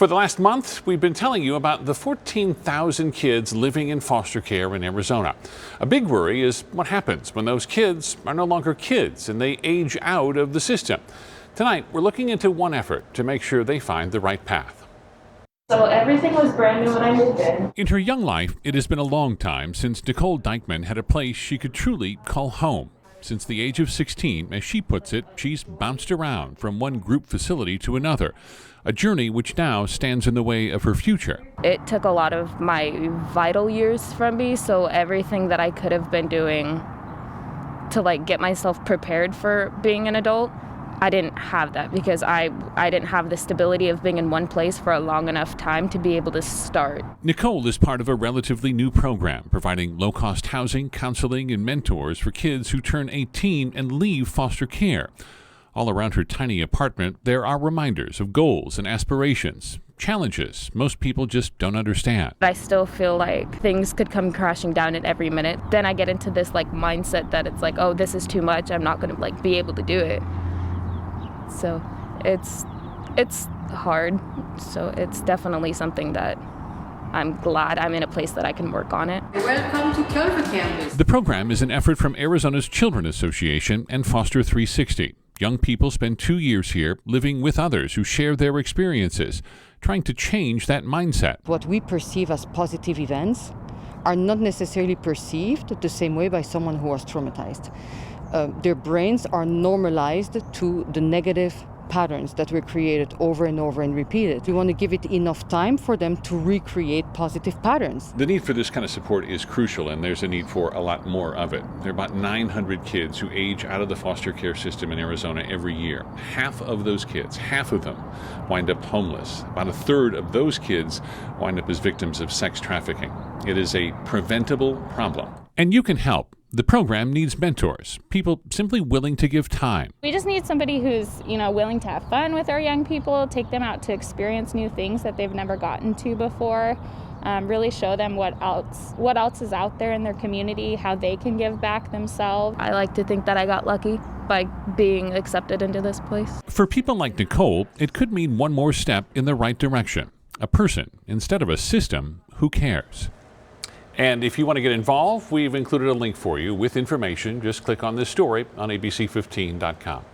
For the last month, we've been telling you about the 14,000 kids living in foster care in Arizona. A big worry is what happens when those kids are no longer kids and they age out of the system. Tonight, we're looking into one effort to make sure they find the right path. So everything was brand new when I moved in. In her young life, it has been a long time since Nicole Dykeman had a place she could truly call home. Since the age of 16, as she puts it, she's bounced around from one group facility to another, a journey which now stands in the way of her future. It took a lot of my vital years from me, so everything that I could have been doing to get myself prepared for being an adult, I didn't have that because I didn't have the stability of being in one place for a long enough time to be able to start. Nicole is part of a relatively new program providing low-cost housing, counseling, and mentors for kids who turn 18 and leave foster care. All around her tiny apartment, there are reminders of goals and aspirations, challenges most people just don't understand. I still feel like things could come crashing down at every minute. Then I get into this mindset that it's oh, this is too much. I'm not going to be able to do it. So it's hard. So it's definitely something that I'm glad I'm in a place that I can work on it. Welcome to Culver Campus. The program is an effort from Arizona's Children Association and Foster 360. Young people spend 2 years here living with others who share their experiences, trying to change that mindset. What we perceive as positive events are not necessarily perceived the same way by someone who was traumatized. Their brains are normalized to the negative patterns that were created over and over and repeated. We want to give it enough time for them to recreate positive patterns. The need for this kind of support is crucial, and there's a need for a lot more of it. There are about 900 kids who age out of the foster care system in Arizona every year. Half of those kids, half of them, wind up homeless. About a third of those kids wind up as victims of sex trafficking. It is a preventable problem. And you can help. The program needs mentors, people simply willing to give time. We just need somebody who's, willing to have fun with our young people, take them out to experience new things that they've never gotten to before, really show them what else is out there in their community, how they can give back themselves. I like to think that I got lucky by being accepted into this place. For people like Nicole, it could mean one more step in the right direction. A person instead of a system who cares. And if you want to get involved, we've included a link for you with information. Just click on this story on abc15.com.